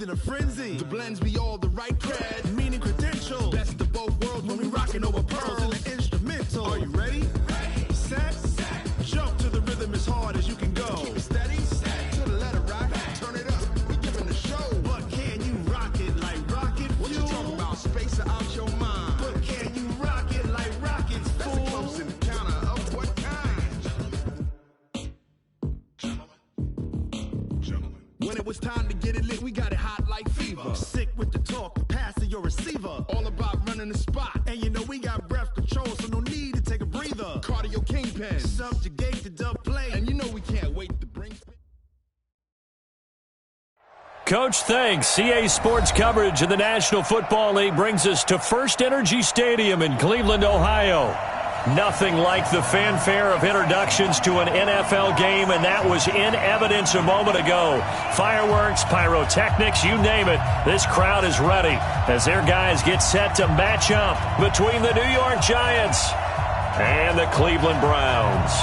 in a frenzy. The blends be all the right cred, meaning credential. Best of both worlds when we rockin' over pearls in the instrumental. Are you ready? Set. Jump to the rhythm as hard as you can go. Keep it steady. To the letter rock. Turn it up. We giving the show. But can you rock it like rocket fuel? What you talking about? Space out your mind. But can you rock it like rockets, fool? That's a close encounter of what kind? Gentlemen. When it was time to get it lit, we got it hot like fever. Sick with the talk, passing your receiver. All about running the spot. And you know we got breath control, so no need to take a breather. Cardio kingpin, subjugate the dub play. And you know we can't wait to bring... Coach, thanks. CA Sports coverage of the National Football League brings us to First Energy Stadium in Cleveland, Ohio. Nothing like the fanfare of introductions to an NFL game, and that was in evidence a moment ago. Fireworks, pyrotechnics, you name it. This crowd is ready as their guys get set to match up between the New York Giants and the Cleveland Browns.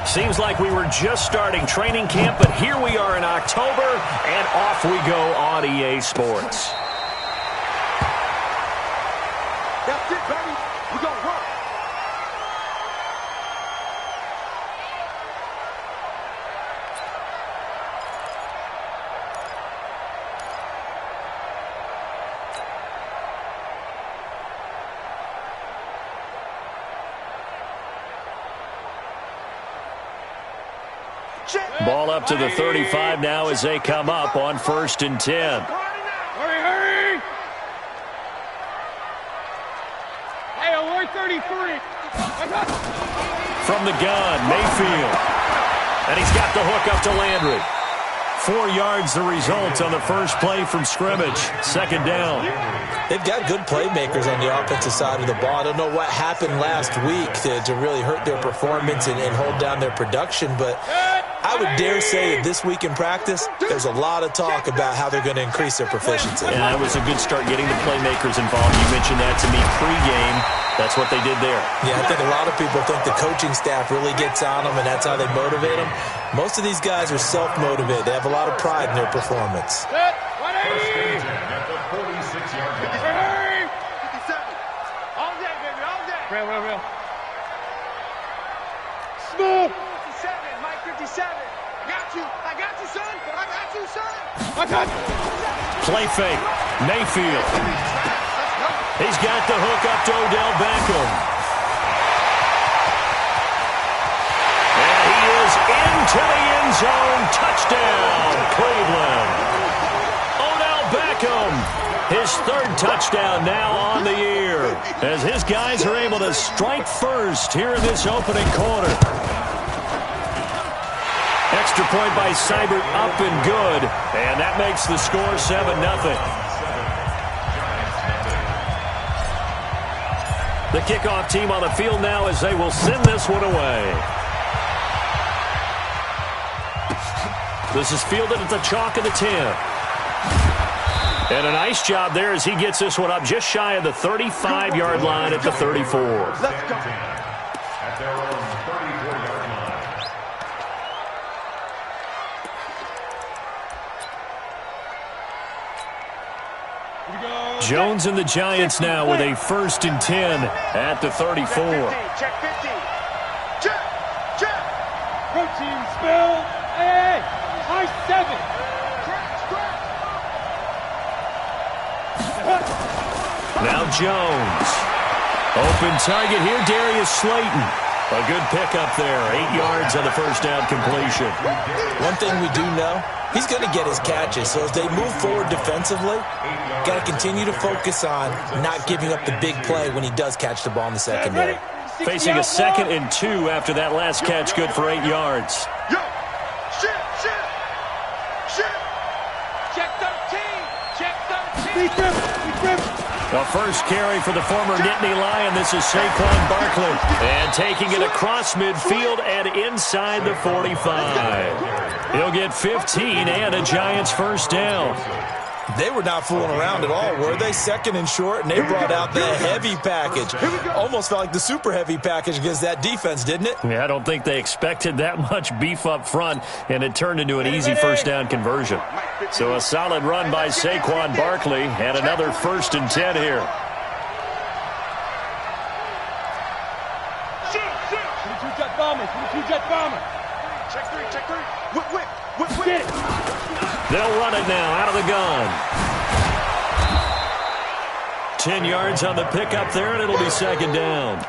Seems like we were just starting training camp, but here we are in October, and off we go on EA Sports. That's it, baby. We're going to work. Ball up to the 35 now as they come up on 1st and 10. Hurry, hurry! Hey, alert 33. From the gun, Mayfield. And he's got the hook up to Landry. 4 yards the result on the first play from scrimmage. 2nd down. They've got good playmakers on the offensive side of the ball. I don't know what happened last week to really hurt their performance and hold down their production, but I would dare say that this week in practice, there's a lot of talk about how they're going to increase their proficiency. And that was a good start getting the playmakers involved. You mentioned that to me pregame. That's what they did there. Yeah, I think a lot of people think the coaching staff really gets on them, and that's how they motivate them. Most of these guys are self-motivated. They have a lot of pride in their performance. First and 10 at the 46-yard line. 57. All day, baby, all day. Real. Smooth. 57, Mike 57. I got you, son. I got you. Play fake. Mayfield. He's got the hook up to Odell Beckham. And he is into the end zone. Touchdown, Cleveland. Odell Beckham, his 3rd touchdown now on the year, as his guys are able to strike first here in this opening quarter. Extra point by Seibert, up and good, and that makes the score 7-0. The kickoff team on the field now as they will send this one away. This is fielded at the chalk of the 10. And a nice job there as he gets this one up just shy of the 35-yard line at the 34. Let's go. At their own 34-yard line. Jones and the Giants now with a 1st and 10 at the 34. Check 50. Check. Protein spill. Hey, high 7. Now Jones. Open target here, Darius Slayton. A good pickup there. 8 yards on the first down completion. One thing we do know, he's going to get his catches. So as they move forward defensively, got to continue to focus on not giving up the big play when he does catch the ball in the secondary. Facing a 2nd and 2 after that last catch, good for 8 yards. Yo, shit. Check 13. Check 13. The first carry for the former Nittany Lion. This is Saquon Barkley. And taking it across midfield and inside the 45. He'll get 15 and a Giants first down. They were not fooling around at all, were they? Second and short, and they brought out the heavy package. Almost felt like the super heavy package against that defense, didn't it? Yeah, I don't think they expected that much beef up front, and it turned into an easy first down conversion. So a solid run by Saquon Barkley, and another 1st and 10 here. Check three. Whip. Get it. They'll run it now out of the gun. 10 yards on the pickup there, and it'll be 2nd down.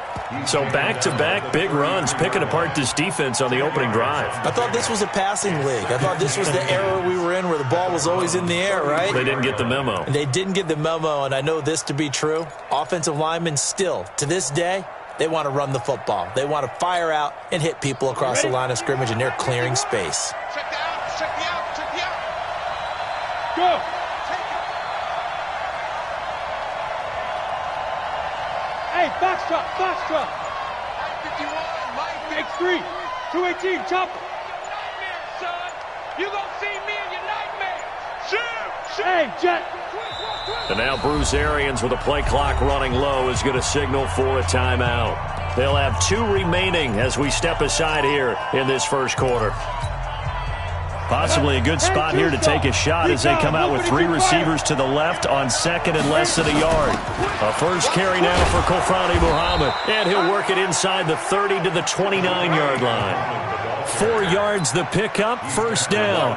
So back-to-back big runs, picking apart this defense on the opening drive. I thought this was a passing league. I thought this was the era we were in where the ball was always in the air, right? They didn't get the memo. They didn't get the memo, and I know this to be true. Offensive linemen still, to this day, they want to run the football. They want to fire out and hit people across the line of scrimmage, and they're clearing space. Check the out. Go. Hey, box truck. 51, Mike. X3, 218, chopper. Nightmares, son. You gonna see me in your nightmares. Shoot. Hey, Jet. And now Bruce Arians with a play clock running low is going to signal for a timeout. They'll have 2 remaining as we step aside here in this first quarter. Possibly a good spot here to take a shot as they come out with 3 receivers to the left on 2nd and less than a yard. A first carry now for Kofani Muhammad, and he'll work it inside the 30 to the 29-yard line. 4 yards the pickup, 1st down.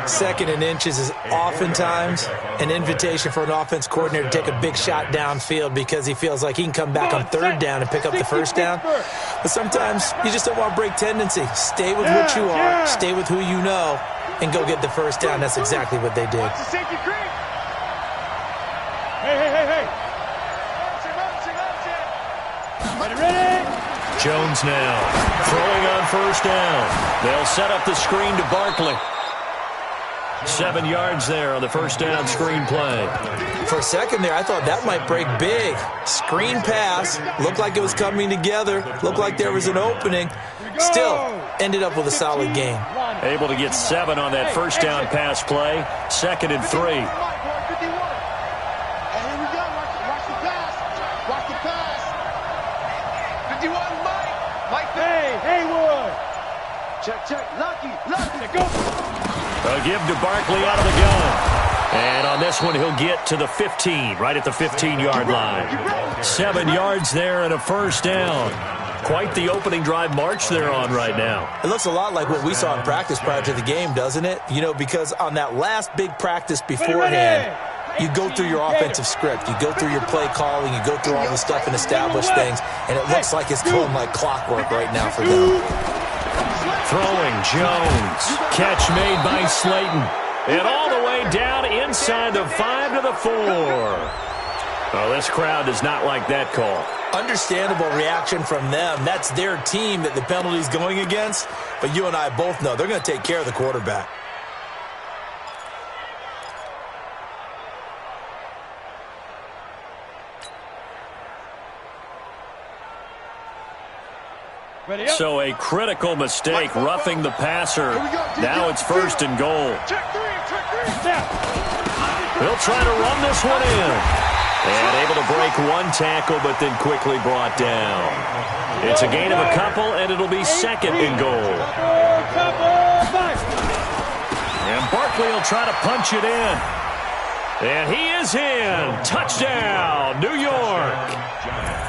2nd and inches is oftentimes an invitation for an offense coordinator to take a big shot downfield because he feels like he can come back on 3rd down and pick up the 1st down. But sometimes you just don't want to break tendency. Stay with what you are, stay with who you know, and go get the 1st down. That's exactly what they did. Hey. Ready? Jones now throwing on 1st down. They'll set up the screen to Barkley. 7 yards there on the 1st down screen play. For a second there, I thought that might break big. Screen pass. Looked like it was coming together. Looked like there was an opening. Still, ended up with a solid game. Able to get 7 on that 1st down pass play. 2nd and 3. And here we go. Watch the pass. 51, Mike. Hey, Haywood. Check. Lucky. Go. A give to Barkley out of the gun. And on this one, he'll get to the 15, right at the 15-yard line. 7 yards there and a 1st down. Quite the opening drive march they're on right now. It looks a lot like what we saw in practice prior to the game, doesn't it? You know, because on that last big practice beforehand, you go through your offensive script. You go through your play calling. You go through all the stuff and establish things. And it looks like it's going like clockwork right now for them. Throwing Jones. Catch made by Slayton. And all the way down inside the 5 to the 4. Oh, this crowd does not like that call. Understandable reaction from them. That's their team that the penalty's going against. But you and I both know they're going to take care of the quarterback. So a critical mistake, roughing the passer. Now it's 1st and goal. He'll try to run this one in. And able to break 1 tackle, but then quickly brought down. It's a gain of a couple, and it'll be 2nd and goal. And Barkley will try to punch it in. And he is in. Touchdown, New York.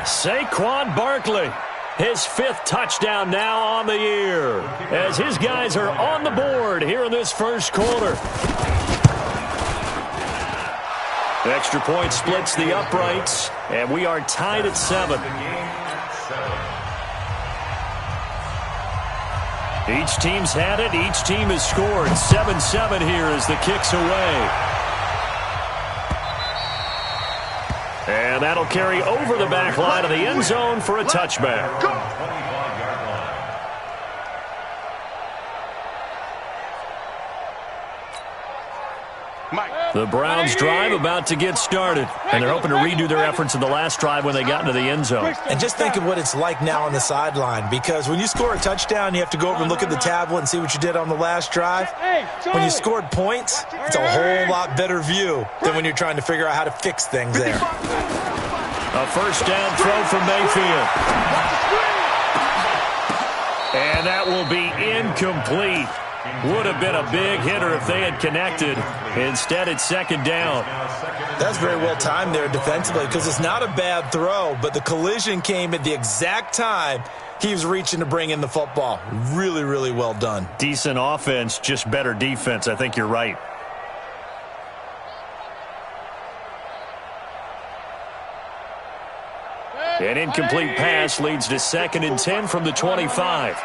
Saquon Barkley. His 5th touchdown now on the year as his guys are on the board here in this first quarter. Extra point splits the uprights, and we are tied at 7. Each team's had it. Each team has scored. 7-7 here as the kick's away. And that'll carry over the back line of the end zone for a touchback. The Browns drive about to get started, and they're hoping to redo their efforts in the last drive when they got into the end zone. And just think of what it's like now on the sideline, because when you score a touchdown, you have to go over and look at the tablet and see what you did on the last drive. When you scored points, it's a whole lot better view than when you're trying to figure out how to fix things there. A first down throw from Mayfield. And that will be incomplete. Would have been a big hitter if they had connected. Instead, it's second down. That's very well timed there defensively, because it's not a bad throw, but the collision came at the exact time he was reaching to bring in the football. Really, really well done. Decent offense, just better defense. I think you're right. An incomplete pass leads to 2nd and 10 from the 25.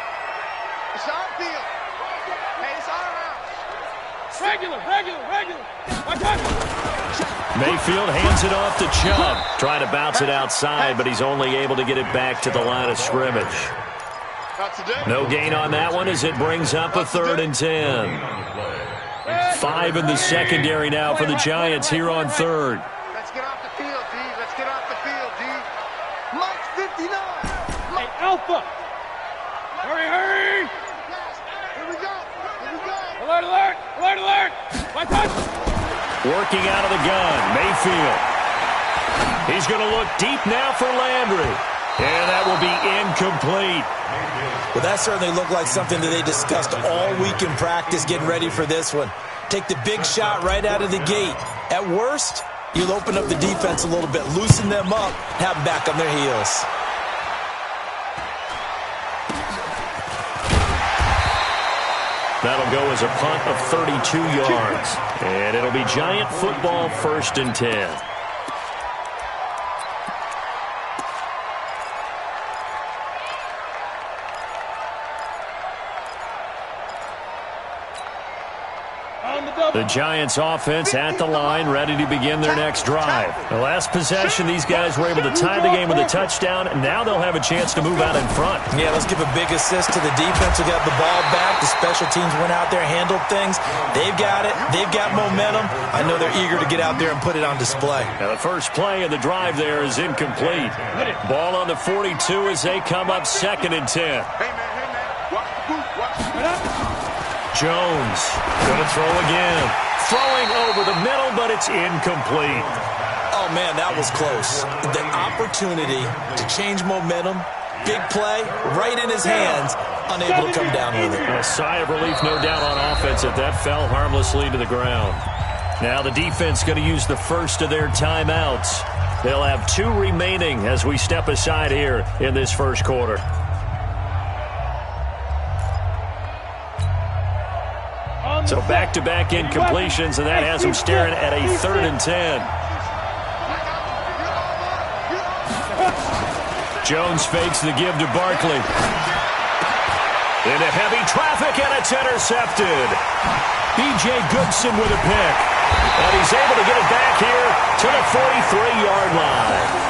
Mayfield hands it off to Chubb. Trying to bounce it outside, but he's only able to get it back to the line of scrimmage. No gain on that one as it brings up a 3rd and 10. 5 in the secondary now for the Giants here on 3rd. Let's get off the field, D. Let's get off the field, D. Mike 59. Hey, Alpha. Hurry, hurry. Here we go. Here we go. Alert, alert. Alert, alert. My touch. Working out of the gun, Mayfield. He's going to look deep now for Landry. And that will be incomplete. Well, that certainly looked like something that they discussed all week in practice getting ready for this one. Take the big shot right out of the gate. At worst, you'll open up the defense a little bit, loosen them up, have them back on their heels. That'll go as a punt of 32 yards. And it'll be Giant football, 1st and 10. The Giants offense at the line, ready to begin their next drive. The last possession, these guys were able to tie the game with a touchdown, and now they'll have a chance to move out in front. Yeah, let's give a big assist to the defense who got the ball back. The special teams went out there, handled things. They've got it. They've got momentum. I know they're eager to get out there and put it on display. Now the first play of the drive there is incomplete. Ball on the 42 as they come up 2nd and 10. Hey, man. Watch the boot. Watch the boot. Jones going to throw again. Throwing over the middle, but it's incomplete. Oh, man, that was close. The opportunity to change momentum, big play, right in his hands, unable to come down with it. A sigh of relief, no doubt, on offense if that fell harmlessly to the ground. Now the defense going to use the first of their timeouts. They'll have 2 remaining as we step aside here in this first quarter. So back-to-back incompletions, and that has them staring at a 3rd and 10. Jones fakes the give to Barkley. Into heavy traffic, and it's intercepted. B.J. Goodson with a pick. And he's able to get it back here to the 43-yard line.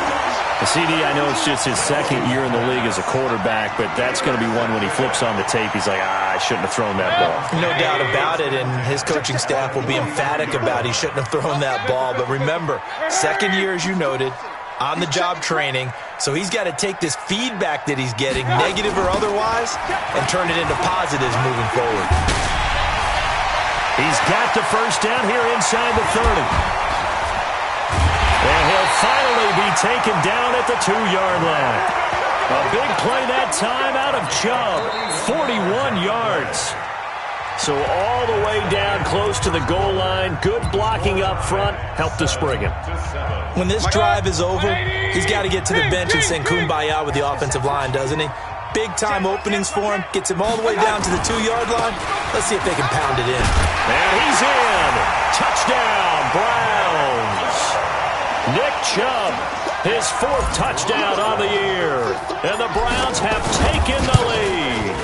The CD, I know it's just his 2nd year in the league as a quarterback, but that's going to be one when he flips on the tape, he's like, I shouldn't have thrown that ball. No doubt about it, and his coaching staff will be emphatic about he shouldn't have thrown that ball. But remember, 2nd year, as you noted, on-the-job training, so he's got to take this feedback that he's getting, negative or otherwise, and turn it into positives moving forward. He's got the first down here inside the 30. And he'll finally be taken down at the 2-yard line. A big play that time out of Chubb, 41 yards. So all the way down close to the goal line. Good blocking up front. Helped to spring him. When this drive is over, he's got to get to the bench and sing kumbaya with the offensive line, doesn't he? Big-time openings for him. Gets him all the way down to the 2-yard line. Let's see if they can pound it in. And he's in. Touchdown, Browns. Nick Chubb, his 4th touchdown on the year. And the Browns have taken the lead.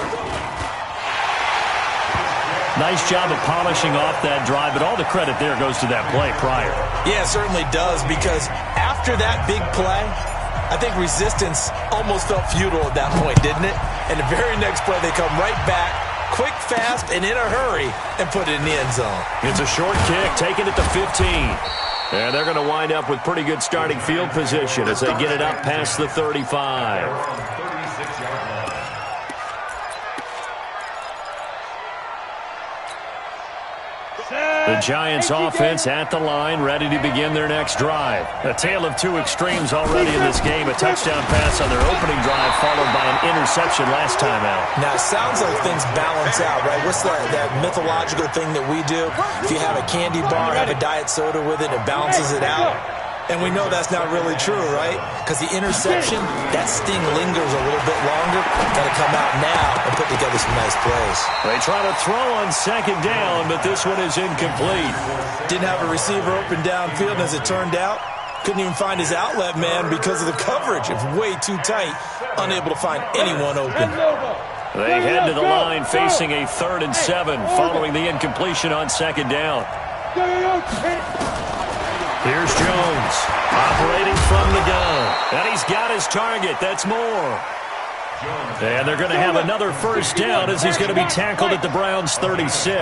Nice job of polishing off that drive, but all the credit there goes to that play prior. Yeah, it certainly does, because after that big play, I think resistance almost felt futile at that point, didn't it? And the very next play, they come right back, quick, fast, and in a hurry, and put it in the end zone. It's a short kick, taking it to 15. And they're going to wind up with pretty good starting field position as they get it up past the 35. The Giants offense at the line, ready to begin their next drive. A tale of two extremes already in this game. A touchdown pass on their opening drive, followed by an interception last time out. Now, it sounds like things balance out, right? What's that mythological thing that we do? If you have a candy bar, have a diet soda with it, it balances it out. And we know that's not really true, right? Because the interception, that sting lingers a little bit longer. Got to come out now and put together some nice plays. They try to throw on second down, but this one is incomplete. Didn't have a receiver open downfield, as it turned out. Couldn't even find his outlet man because of the coverage. It's way too tight. Unable to find anyone open. They head to the line facing a 3rd and 7 following the incompletion on second down. Here's Jones, operating from the gun. And he's got his target. That's more. And they're going to have another first down as he's going to be tackled at the Browns' 36. A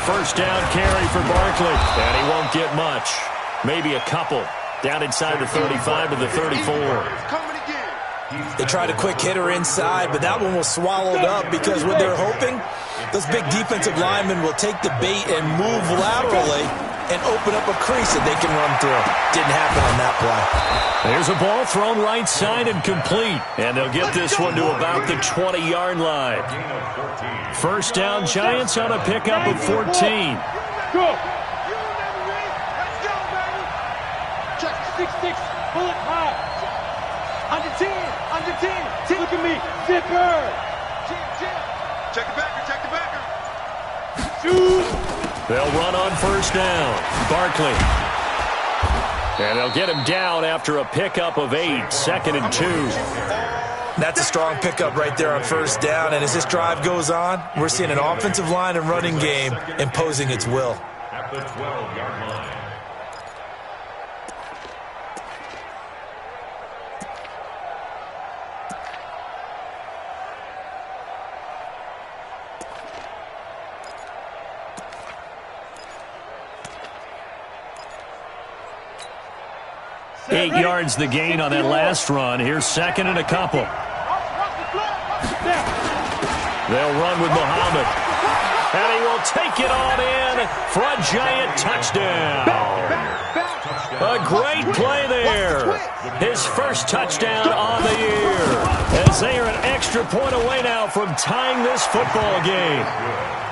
first down carry for Barkley. And he won't get much. Maybe a couple. Down inside the 35 to the 34. They tried a quick hitter inside, but that one was swallowed up because what they're hoping, those big defensive linemen will take the bait and move laterally and open up a crease that they can run through. Didn't happen on that play. There's a ball thrown right side and complete. And they'll get this one to about the 20-yard line. First down, Giants on a pickup of 14. Go. Check 6-6, bullet high. Under 10, under 10. Look at me, zipper. Check the backer, check the backer. Shoot. They'll run on first down. Barkley. And they'll get him down after a pickup of 8, 2nd and 2. That's a strong pickup right there on first down. And as this drive goes on, we're seeing an offensive line and running game imposing its will. At the 12-yard line. Eight yards the gain on that last run. Here's second and a couple. They'll run with Muhammad. And he will take it on in for a Giant touchdown. A great play there. His first touchdown on the year. As they are an extra point away now from tying this football game.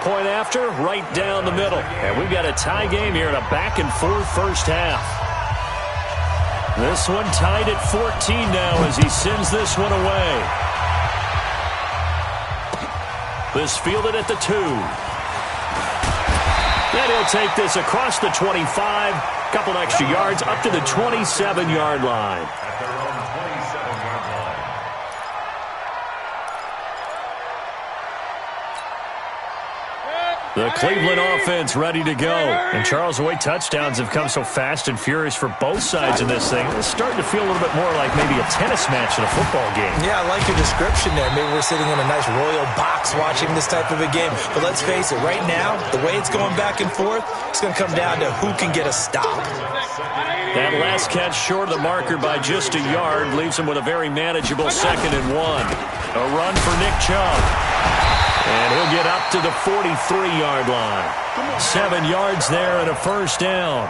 Point after, right down the middle. And we've got a tie game here in a back-and-forth first half. This one tied at 14 now as he sends this one away. This fielded at the 2. And he'll take this across the 25. Couple extra yards up to the 27-yard line. At their own 27-yard line. The Cleveland offense ready to go. And Charles, the way touchdowns have come so fast and furious for both sides in this thing, it's starting to feel a little bit more like maybe a tennis match in a football game. Yeah, I like your description there. Maybe we're sitting in a nice royal box watching this type of a game. But let's face it, right now, the way it's going back and forth, it's going to come down to who can get a stop. That last catch short of the marker by just a yard leaves him with a very manageable 2nd and 1. A run for Nick Chubb. And he'll get up to the 43-yard line. 7 yards there and a first down.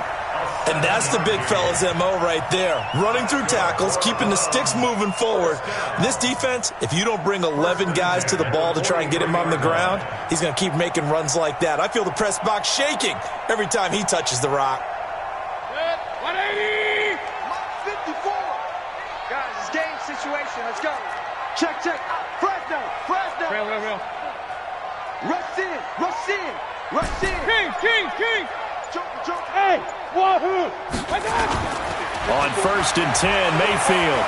And that's the big fella's MO right there. Running through tackles, keeping the sticks moving forward. This defense, if you don't bring 11 guys to the ball to try and get him on the ground, he's going to keep making runs like that. I feel the press box shaking every time he touches the rock. 180. 54. Guys, it's game situation. Let's go. Check, check. Fresno. Real. Rush in. King. Jump. Hey, wahoo. What's up? On 1st and 10, Mayfield.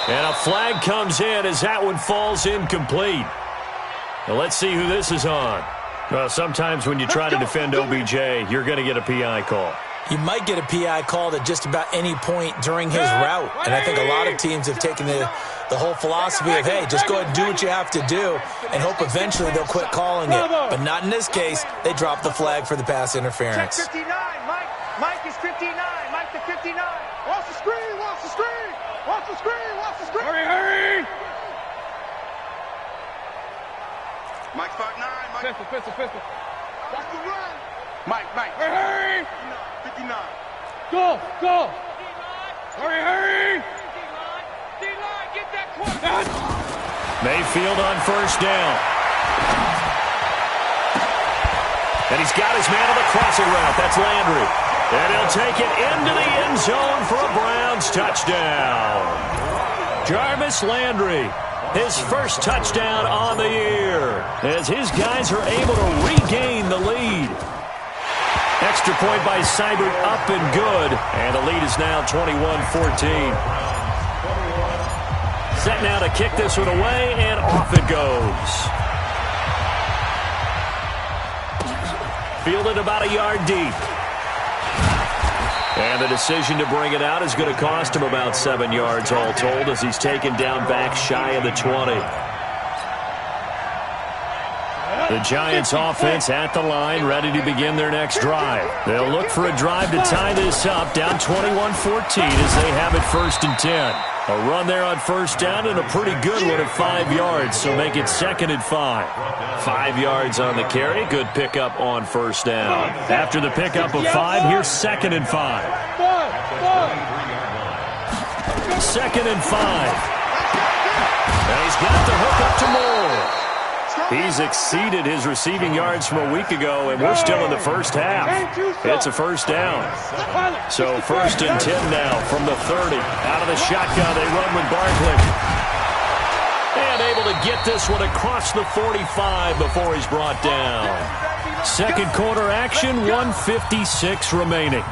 And a flag comes in as that one falls incomplete. Now let's see who this is on. Well, sometimes when you try to defend OBJ, you're going to get a PI call. You might get a PI called at just about any point during his route. And I think a lot of teams have taken the whole philosophy of, hey, just go ahead and do what you have to do and hope eventually they'll quit calling it. But not in this case. They dropped the flag for the pass interference. Check 59, Mike. Mike is 59. Mike to 59. Watch the screen. Watch the screen. Watch the screen. Watch the screen. Hurry. Mike 5'9". Mike. Pistol. Watch the run. Mike. Hurry. 59. Go. Hurry. D-line, get that quarterback. Mayfield on first down. And he's got his man on the crossing route. That's Landry. And he'll take it into the end zone for a Browns touchdown. Jarvis Landry, his first touchdown on the year, as his guys are able to regain the lead. Extra point by Seibert, up and good. And the lead is now 21-14. Set now to kick this one away, and off it goes. Fielded about a yard deep. And the decision to bring it out is going to cost him about 7 yards all told, as he's taken down back shy of the 20. The Giants offense at the line, ready to begin their next drive. They'll look for a drive to tie this up, down 21-14 as they have it 1st and 10. A run there on first down and a pretty good one at 5 yards, so make it 2nd and 5. 5 yards on the carry, good pickup on first down. After the pickup of 5, here's 2nd and 5. 2nd and 5. And he's got the hook up to Moore. He's exceeded his receiving yards from a week ago, and we're still in the first half. It's a first down. So 1st and 10 now from the 30. Out of the shotgun, they run with Barkley. And able to get this one across the 45 before he's brought down. Second quarter action, 1:56 remaining.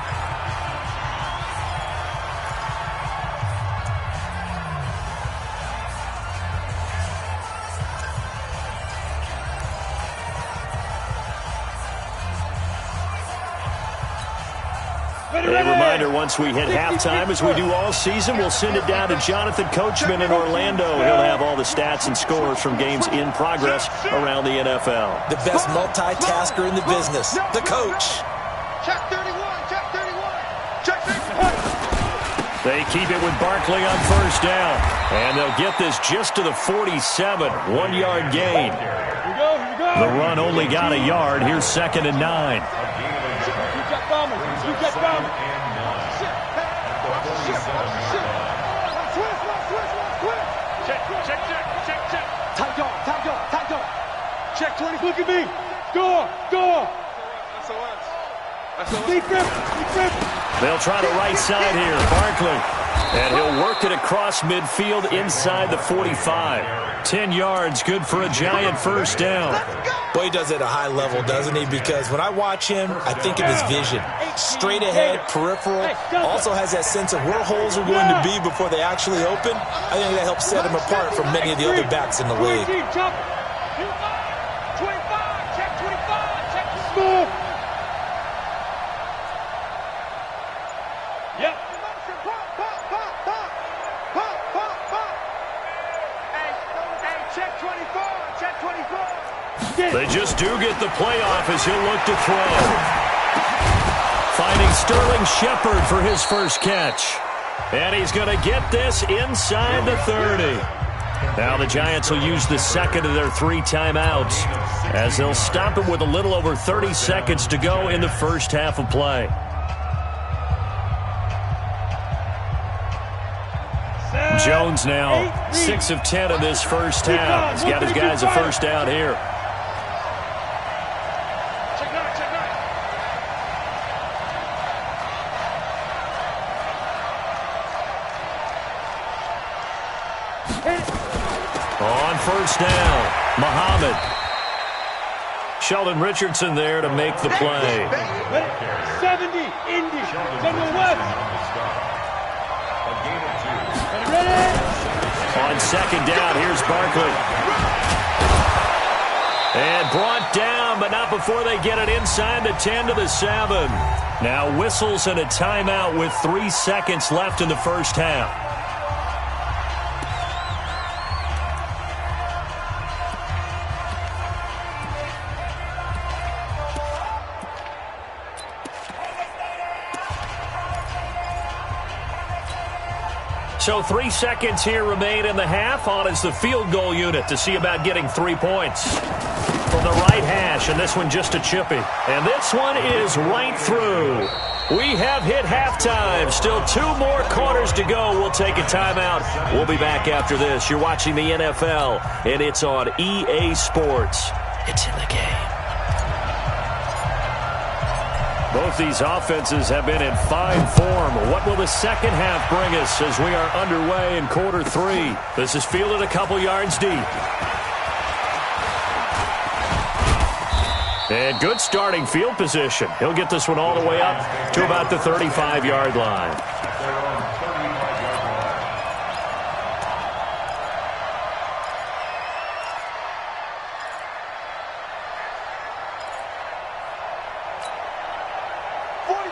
A reminder, once we hit halftime, as we do all season, we'll send it down to Jonathan Coachman in Orlando. He'll have all the stats and scores from games in progress around the NFL. The best multitasker in the business, the coach. Check 31. Check 31. They keep it with Barkley on first down. And they'll get this just to the 47, 1-yard gain. Here we go. The run only got a yard. Here's 2nd and 9. Tight. Check 20. Look at me. Score. They'll try the right side here. Barkley. And he'll work it across midfield inside the 45. 10 yards, good for a Giant first down. Boy, he does it at a high level, doesn't he? Because when I watch him, I think of his vision. Straight ahead, peripheral. Also has that sense of where holes are going to be before they actually open. I think that helps set him apart from many of the other backs in the league. 25. Check 25. Check score. Yep. Hey, check 24. Check 24. They just do get the playoff as he'll look to throw. Finding Sterling Shepard for his first catch. And he's going to get this inside the 30. Now the Giants will use the second of their 3 timeouts as they'll stop it with a little over 30 seconds to go in the first half of play. Jones now 6 of 10 in this first half. He's got his guys a first down here. On first down, Muhammad. Sheldon Richardson there to make the play. 70, Indy, General West. On second down, here's Barkley. And brought down, but not before they get it inside the 10 to the 7. Now whistles and a timeout with 3 seconds left in the first half. So 3 seconds here remain in the half. On is the field goal unit to see about getting 3 points. From the right hash, and this one just a chippy. And this one is right through. We have hit halftime. Still 2 more quarters to go. We'll take a timeout. We'll be back after this. You're watching the NFL, and it's on EA Sports. It's in the game. Both these offenses have been in fine form. What will the second half bring us as we are underway in quarter 3? This is fielded a couple yards deep. And good starting field position. He'll get this one all the way up to about the 35-yard line.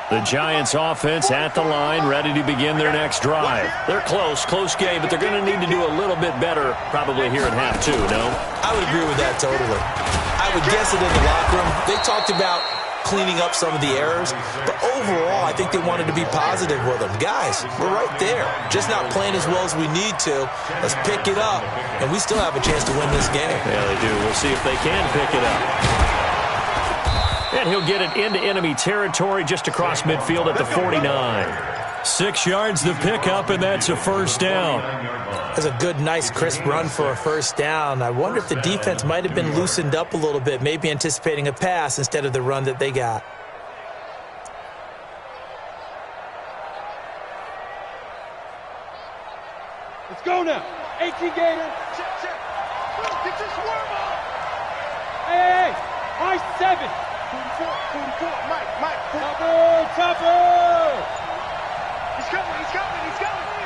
The Giants offense at the line, ready to begin their next drive. They're close game, but they're going to need to do a little bit better probably here in half 2, no? I would agree with that totally. I would guess it in the locker room. They talked about cleaning up some of the errors, but overall, I think they wanted to be positive with them. Guys, we're right there. Just not playing as well as we need to. Let's pick it up, and we still have a chance to win this game. Yeah, they do. We'll see if they can pick it up. And he'll get it into enemy territory just across midfield at the 49. 6 yards the pickup, and that's a first down. That's a good, nice, crisp run for a first down. I wonder if the defense might have been loosened up a little bit, maybe anticipating a pass instead of the run that they got. Let's go now. 18 Gator. Check. Get your swarm on. Hey. High 7. 44. Mike. Topper. He's coming.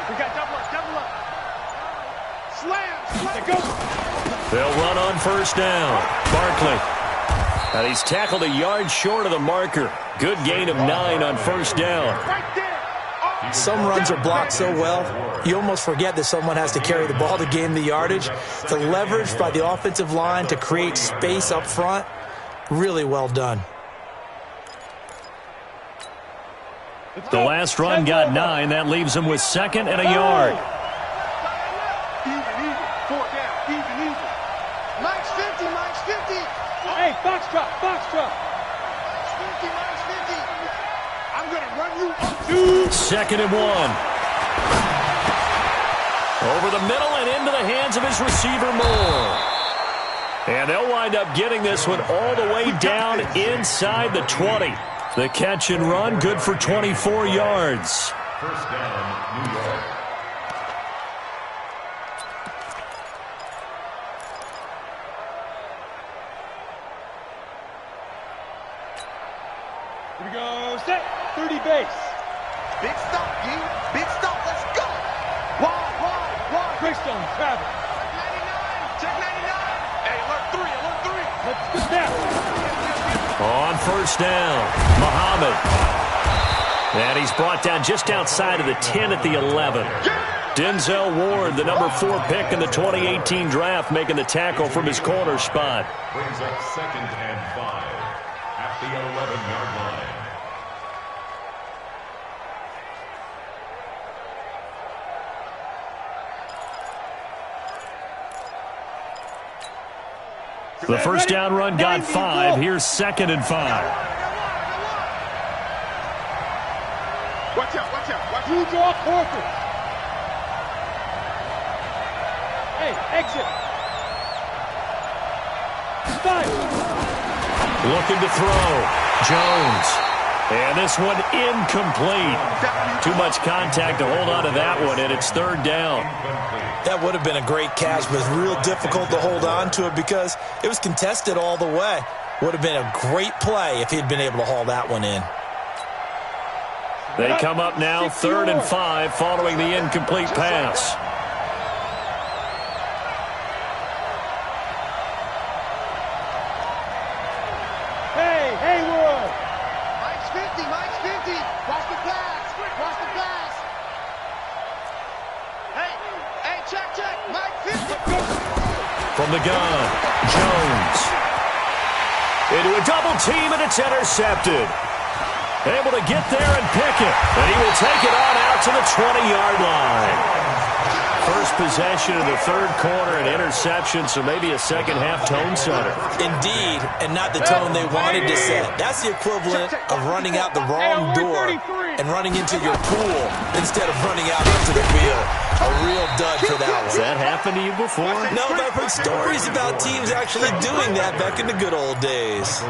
We got double up. Slam. There goes. They'll run on first down. Barkley. And he's tackled a yard short of the marker. Good gain of 9 on first down. Right there. Some runs are blocked so well, you almost forget that someone has to carry the ball to gain the yardage. The leverage by the offensive line to create space up front, really well done. The last run got 9. That leaves him with 2nd and a yard. Even. 4 down. Even. Mike's 50. Hey, box drop. Mike's 50. I'm going to run you up 2. 2nd and 1. Over the middle and into the hands of his receiver, Moore. And they'll wind up getting this one all the way down inside the 20. The catch and run, good for 24 yards. First down, New York. Here we go. Set. 30 base. Big stop, G. Big stop. Let's go. Wide. Greystone, travel. Check 99. Hey, alert 3. Let's get down. On first down, Muhammad. And he's brought down just outside of the 10 at the 11. Denzel Ward, the number 4 pick in the 2018 draft, making the tackle from his corner spot. Brings up 2nd and 5 at the 11-yard line. The first down run got 5. Here's 2nd and 5. Watch out. You draw Corker. Hey, exit. 5. Looking to throw. Jones. And this one incomplete. Too much contact to hold on to that one, and it's 3rd down. That would have been a great catch, but it's real difficult to hold on to it because it was contested all the way. Would have been a great play if he'd been able to haul that one in. They come up now 3rd and 5 following the incomplete pass. From the gun, Jones. Into a double team, and it's intercepted. Able to get there and pick it. And he will take it on out to the 20-yard line. First possession of the third quarter, an interception, so maybe a second-half tone setter. Indeed, and not the tone they wanted to set. That's the equivalent of running out the wrong door and running into your pool instead of running out onto the field. A real dud for that one. Has that happened to you before? No, but I've heard stories about teams actually doing that back in the good old days.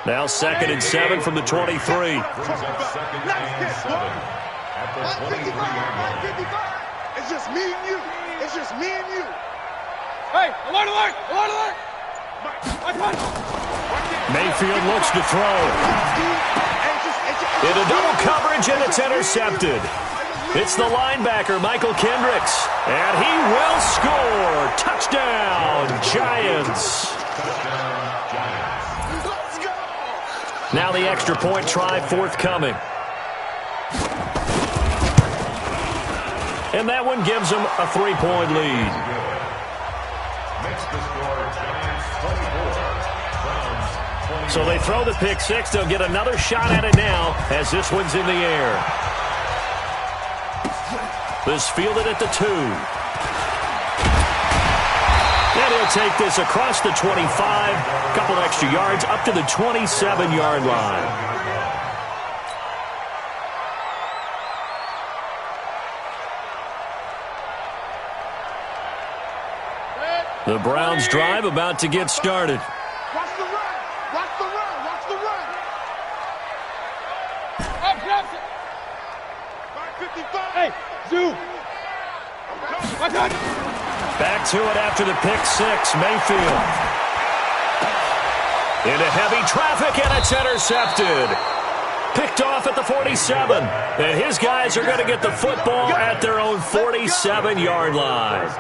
Now 2nd and 7 from the 23. It's just me and you. It's just me and you. Hey, alert, alert, alert, alert. Mayfield looks to throw. Into double coverage, and it's intercepted. It's the linebacker, Michael Kendricks. And he will score. Touchdown, Giants. Now the extra point try forthcoming. And that one gives them a 3-point lead. So they throw the pick six. They'll get another shot at it now as this one's in the air. This fielded at the 2. And he'll take this across the 25. Couple extra yards up to the 27-yard line. The Browns drive about to get started. Watch the run. Watch the run. Watch the run. Hey, zoom. Back to it after the pick six. Mayfield. Into heavy traffic, and it's intercepted. Picked off at the 47. And his guys are going to get the football at their own 47-yard line.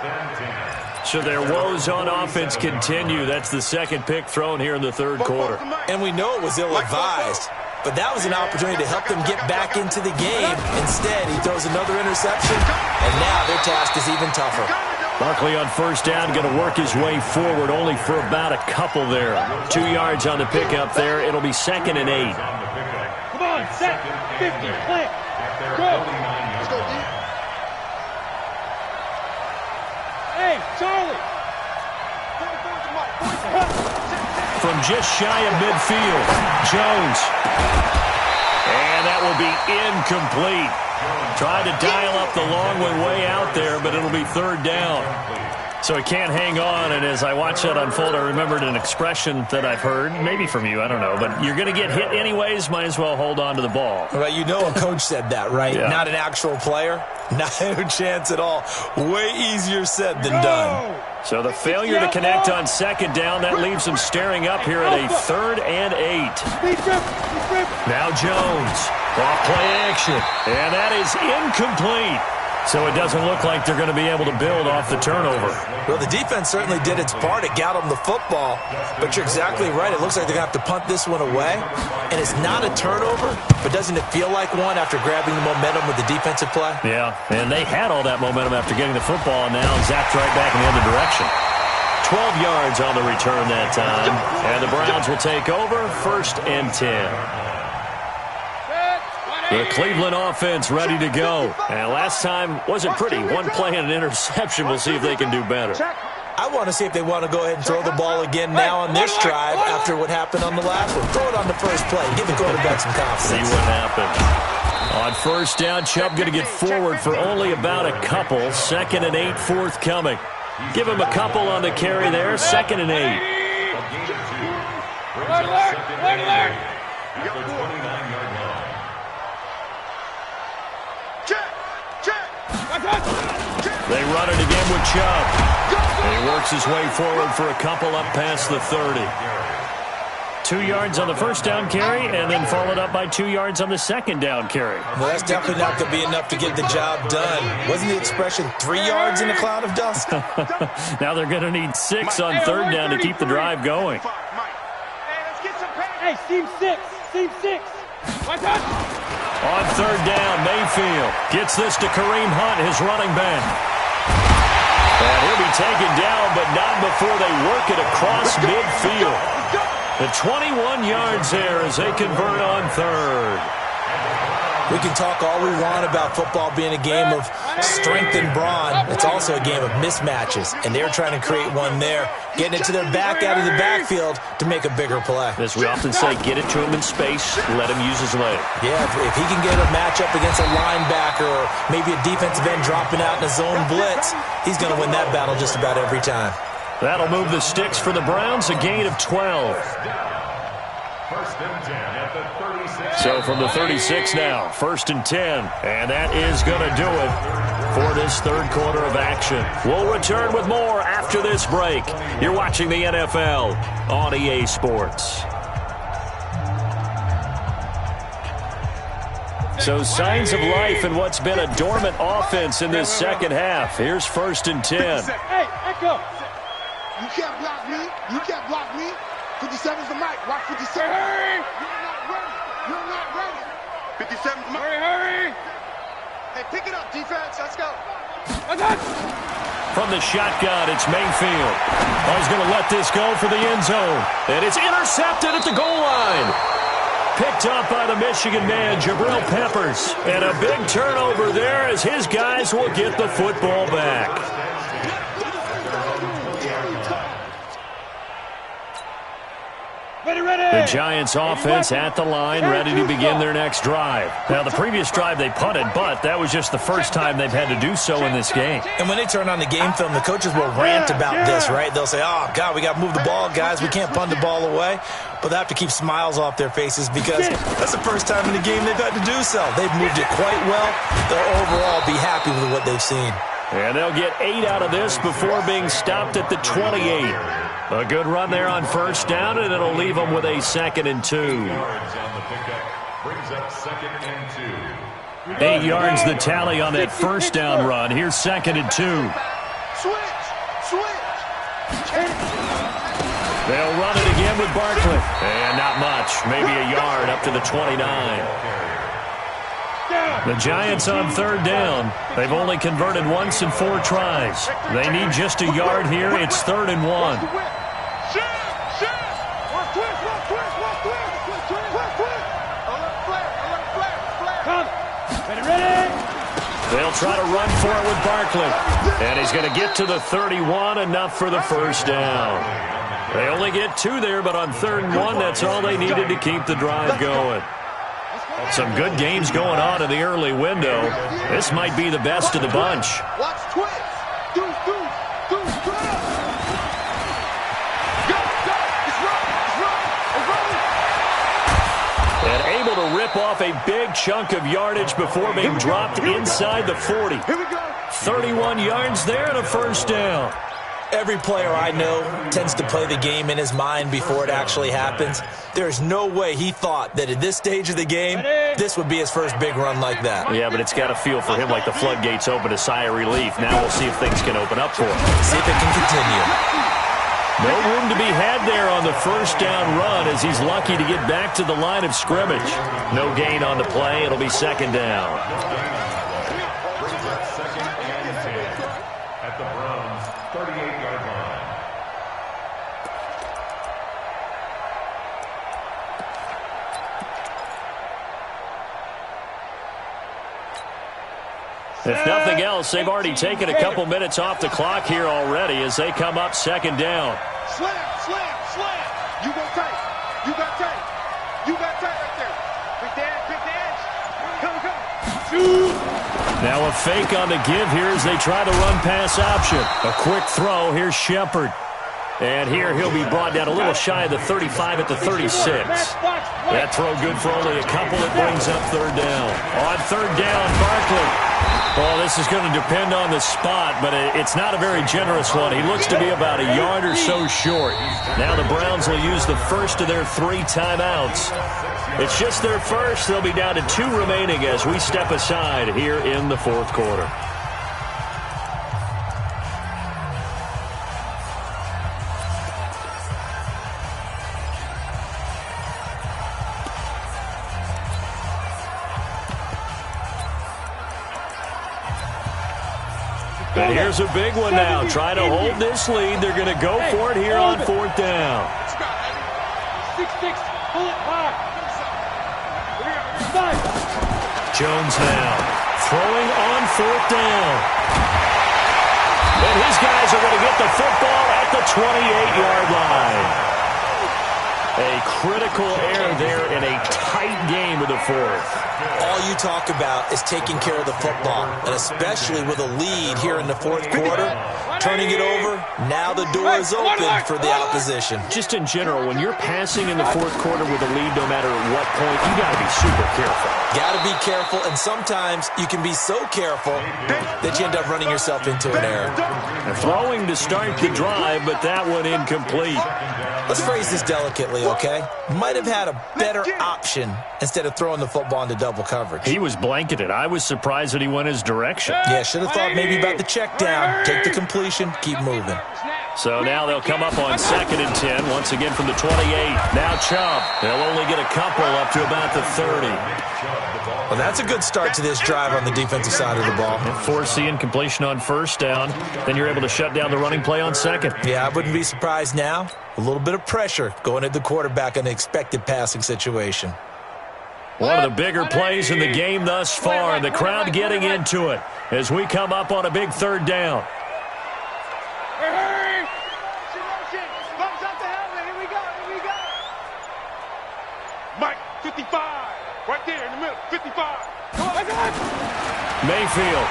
So their woes on offense continue. That's the second pick thrown here in the third quarter. And we know it was ill-advised, but that was an opportunity to help them get back into the game. Instead, he throws another interception, and now their task is even tougher. Barkley on first down, going to work his way forward, only for about a couple there. 2 yards on the pickup there. It'll be 2nd and 8. Come on, set, 50, plant, go. Let's go, D. Hey, Charlie. From just shy of midfield, Jones. And that will be incomplete. Tried to dial up the long way out there, but it'll be 3rd down. So he can't hang on, and as I watch that unfold, I remembered an expression that I've heard, maybe from you, I don't know, but you're going to get hit anyways, might as well hold on to the ball. Well, you know a coach said that, right? Yeah. Not an actual player. No chance at all. Way easier said than done. So the failure to connect on 2nd down, that leaves them staring up here at a 3rd and 8. Now Jones. Off play action. And that is incomplete. So it doesn't look like they're going to be able to build off the turnover. Well, the defense certainly did its part. It got them the football. But you're exactly right. It looks like they're going to have to punt this one away. And it's not a turnover, but doesn't it feel like one after grabbing the momentum with the defensive play? Yeah, and they had all that momentum after getting the football, and now zapped right back in the other direction. 12 yards on the return that time. And the Browns will take over, 1st and 10. The Cleveland offense ready to go. And last time wasn't pretty. One play and an interception. We'll see if they can do better. I want to see if they want to go ahead and throw the ball again now on this drive after what happened on the last one. Throw it on the first play. Give the quarterback some confidence. See what happens. On first down, Chubb going to get forward for only about a couple. 2nd and 8 forthcoming. Give him a couple on the carry there. 2nd and 8. They run it again with Chubb. And he works his way forward for a couple up past the 30. 2 yards on the first down carry, and then followed up by 2 yards on the second down carry. Well, that's definitely not going to be enough to get the job done. Wasn't the expression 3 yards in a cloud of dust? Now they're going to need 6 on third down to keep the drive going. Hey, seam 6, seam 6. On third down, Mayfield gets this to Kareem Hunt, his running back. And he'll be taken down, but not before they work it across midfield. The 21 yards there as they convert on third. We can talk all we want about football being a game of strength and brawn. It's also a game of mismatches, and they're trying to create one there, getting it to their back out of the backfield to make a bigger play. As we often say, get it to him in space, let him use his leg. Yeah, if he can get a matchup against a linebacker or maybe a defensive end dropping out in a zone blitz, he's going to win that battle just about every time. That'll move the sticks for the Browns, a gain of 12. First and 10 at the 36. So from the 36 now, 1st and 10. And that is going to do it for this third quarter of action. We'll return with more after this break. You're watching the NFL on EA Sports. So signs of life in what's been a dormant offense in this second half. Here's 1st and 10. Hey, Echo. You can't block me. You can't block me. 57's the mic. Watch 57. Hurry! You're not ready. You're not ready. 57's the mic. Hurry! Hey, pick it up, defense. Let's go. From the shotgun, it's Mayfield. He's going to let this go for the end zone. And it's intercepted at the goal line. Picked up by the Michigan man, Jabril Peppers. And a big turnover there as his guys will get the football back. The Giants offense at the line, ready to begin their next drive. Now, the previous drive they punted, but that was just the first time they've had to do so in this game. And when they turn on the game film, the coaches will rant about this, right? They'll say, oh, God, we got to move the ball, guys. We can't punt the ball away. But they have to keep smiles off their faces because that's the first time in the game they've had to do so. They've moved it quite well. They'll overall be happy with what they've seen. And they'll get 8 out of this before being stopped at the 28. A good run there on 1st down, and it'll leave them with a 2nd and 2. 8 yards on the pickup brings up 2nd and 2. 8 yards the tally on that 1st down run. Here's 2nd and 2. Switch. They'll run it again with Barkley. And not much. Maybe a yard up to the 29. The Giants on 3rd down. They've only converted once in 4 tries. They need just a yard here. It's 3rd and 1. They'll try to run for it with Barkley. And he's going to get to the 31, enough for the 1st down. They only get 2 there, but on 3rd and 1, that's all they needed to keep the drive going. Some good games going on in the early window. This might be the best of the bunch. Watch twist. And able to rip off a big chunk of yardage before being dropped inside the 40. 31 yards there and a 1st down. Every player I know tends to play the game in his mind before it actually happens. There's no way he thought that at this stage of the game, this would be his first big run like that. Yeah, but it's got to feel for him like the floodgates open, a sigh of relief. Now we'll see if things can open up for him. See if it can continue. No room to be had there on the 1st down run as he's lucky to get back to the line of scrimmage. No gain on the play. It'll be 2nd down. At the Browns' 38-yard line. If nothing else, they've already taken a couple minutes off the clock here already as they come up 2nd down. Slam. You got tight. Right there. Pick the edge. Come. Now a fake on the give here as they try the run-pass option. A quick throw. Here's Shepard. And here he'll be brought down a little shy of the 35 at the 36. That throw good for only a couple. It brings up 3rd down. On 3rd down, Barkley. Well, this is going to depend on the spot, but it's not a very generous one. He looks to be about a yard or so short. Now the Browns will use the first of their 3 timeouts. It's just their first. They'll be down to 2 remaining as we step aside here in the 4th quarter. And here's a big one now. Trying to hold this lead. They're going to go for it here on 4th down. 6-6, pull it high. Jones now throwing on 4th down. And his guys are going to get the football at the 28-yard line. A critical error there in a tight game of the 4th. All you talk about is taking care of the football, and especially with a lead here in the 4th quarter, turning it over, now the door is open for the opposition. Just in general, when you're passing in the 4th quarter with a lead, no matter at what point, you got to be super careful. Got to be careful, and sometimes you can be so careful that you end up running yourself into an error. They're throwing to start the drive, but that one incomplete. Let's phrase this delicately, okay? Might have had a better option instead of throwing the football into double coverage. He was blanketed. I was surprised that he went his direction. Yeah, should have thought maybe about the check down. Take the completion, keep moving. So now they'll come up on 2nd and 10, once again from the 28. Now Chubb. They'll only get a couple up to about the 30. Well, that's a good start to this drive on the defensive side of the ball. Forcing completion on 1st down. Then you're able to shut down the running play on 2nd. Yeah, I wouldn't be surprised now. A little bit of pressure going at the quarterback in an expected passing situation. One of the bigger plays in the game thus far, and the crowd getting into it as we come up on a big 3rd down. Hurry! Motion! Bumps up the helmet. Here we go. Here we go. Mike, 55. Right there in the middle. 55. Mayfield.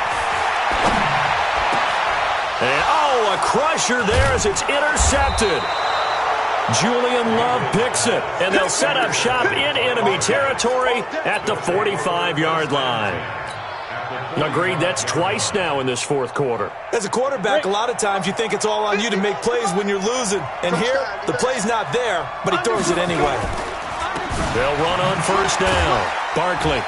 And, a crusher there as it's intercepted. Julian Love picks it, and they'll set up shop in enemy territory at the 45-yard line. Agreed, that's twice now in this 4th quarter. As a quarterback, a lot of times you think it's all on you to make plays when you're losing. And here, the play's not there, but he throws it anyway. They'll run on 1st down. Barkley.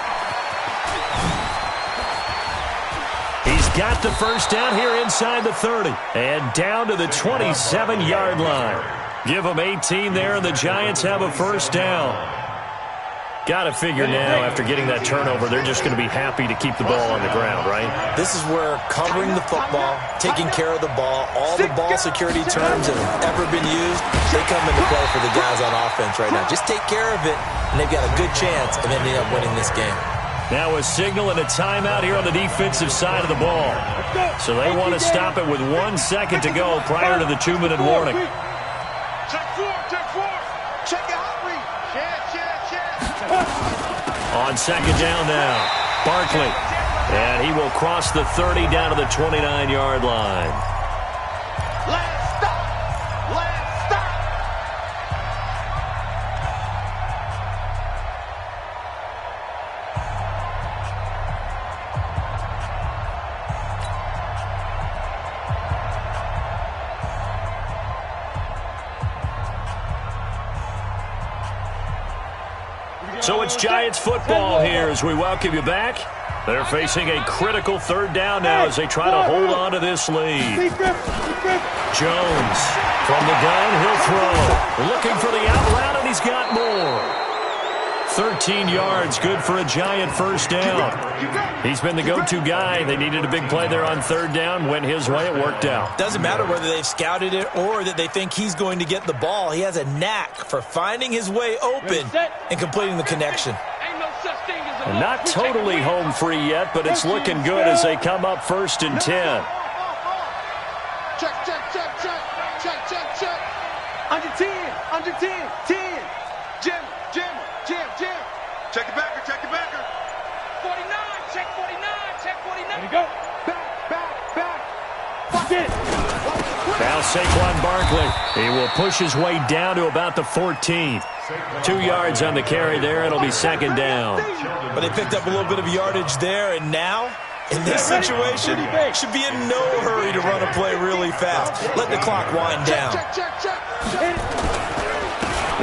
He's got the 1st down here inside the 30. And down to the 27-yard line. Give them 18 there, and the Giants have a 1st down. Got to figure now, after getting that turnover, they're just going to be happy to keep the ball on the ground, right? This is where covering the football, taking care of the ball, all the ball security terms that have ever been used, they come into play for the guys on offense right now. Just take care of it, and they've got a good chance of ending up winning this game. Now a signal and a timeout here on the defensive side of the ball. So they want to stop it with 1 second to go prior to the 2-minute warning. Check 4. Check 4. Check your hot read. Check. On 2nd down now, Barkley. And he will cross the 30 down to the 29-yard line. Last stop. Last stop. So it's Giants football here as we welcome you back. They're facing a critical 3rd down now as they try to hold on to this lead. Jones from the gun, he'll throw. Looking for the out route, and he's got more. 13 yards, good for a Giant 1st down. He's been the go-to guy. They needed a big play there on 3rd down. Went his way, it worked out. Doesn't matter whether they've scouted it or that they think he's going to get the ball. He has a knack for finding his way open and completing the connection. And not totally home free yet, but it's looking good as they come up 1st and 10. Check, check, check, check. Check, check, check. Under 10. Under 10. 10. Jim. Check it backer, check it backer. 49. Check 49. Check 49. There you go. Back. Fuck it. Now Saquon Barkley. He will push his way down to about the 14. 2 yards on the carry there. It'll be 2nd down. But they picked up a little bit of yardage there, and now, in this situation, should be in no hurry to run a play really fast. Let the clock wind down. Check.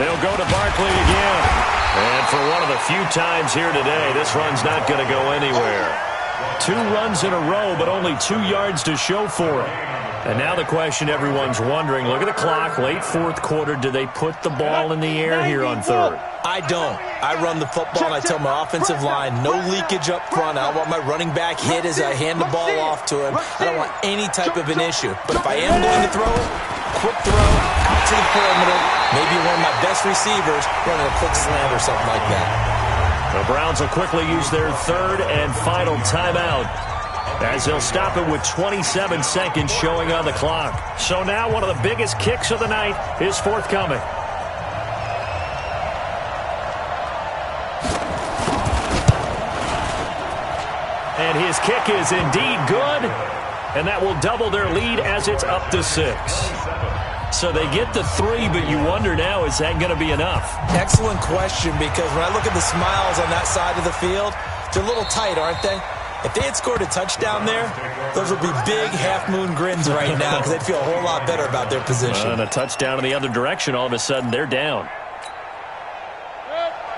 They'll go to Barkley again. And for one of the few times here today, this run's not going to go anywhere. 2 runs in a row, but only 2 yards to show for it. And now the question everyone's wondering, look at the clock, late fourth quarter, do they put the ball in the air here on third? I don't. I run the football and I tell my offensive line, no leakage up front. I don't want my running back hit as I hand the ball off to him. I don't want any type of an issue. But if I am going to throw it, quick throw, out to the perimeter, maybe one of my best receivers running a quick slant or something like that. The Browns will quickly use their third and final timeout, as they'll stop it with 27 seconds showing on the clock. So now one of the biggest kicks of the night is forthcoming. And his kick is indeed good, and that will double their lead as it's up to 6. So they get the 3, but you wonder now, is that going to be enough? Excellent question, because when I look at the smiles on that side of the field, they're a little tight, aren't they? If they had scored a touchdown there, those would be big half-moon grins right now because they'd feel a whole lot better about their position. And a touchdown in the other direction, all of a sudden they're down.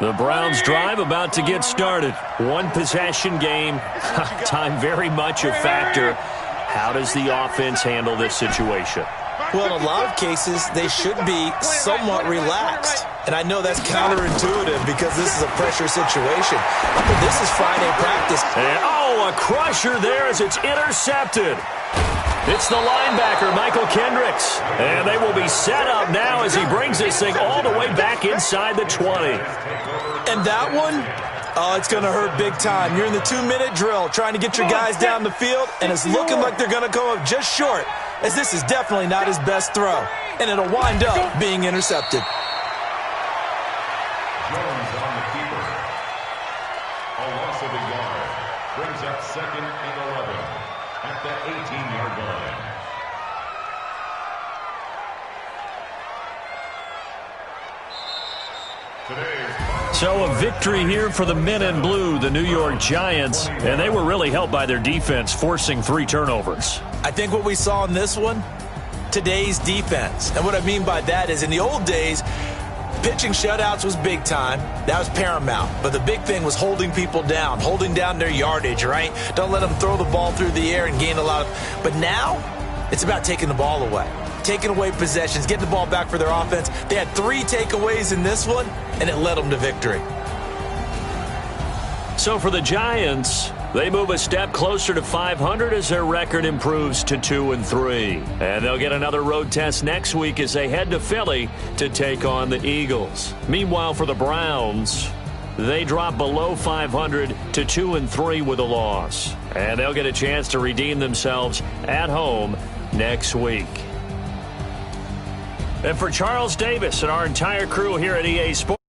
The Browns drive about to get started. One possession game. Time very much a factor. How does the offense handle this situation? Well, in a lot of cases, they should be somewhat relaxed. And I know that's counterintuitive because this is a pressure situation. But this is Friday practice. And, a crusher there as it's intercepted. It's the linebacker, Michael Kendricks. And they will be set up now as he brings this thing all the way back inside the 20. And that one, it's going to hurt big time. You're in the 2-minute drill trying to get your guys down the field, and it's looking like they're going to come up just short, as this is definitely not his best throw. And it'll wind up being intercepted. Jones on the keeper. A loss of a yard. Brings up 2nd and 11 at the 18-yard line. So a victory here for the men in blue, the New York Giants, and they were really helped by their defense, forcing 3 turnovers. I think what we saw in this one, today's defense. And what I mean by that is in the old days, pitching shutouts was big time. That was paramount. But the big thing was holding people down, holding down their yardage, right? Don't let them throw the ball through the air and gain a lot of... But now, it's about taking the ball away. Taking away possessions, getting the ball back for their offense. They had 3 takeaways in this one, and it led them to victory. So for the Giants, they move a step closer to 500 as their record improves to 2-3. And they'll get another road test next week as they head to Philly to take on the Eagles. Meanwhile, for the Browns, they drop below 500 to 2-3 with a loss. And they'll get a chance to redeem themselves at home next week. And for Charles Davis and our entire crew here at EA Sports,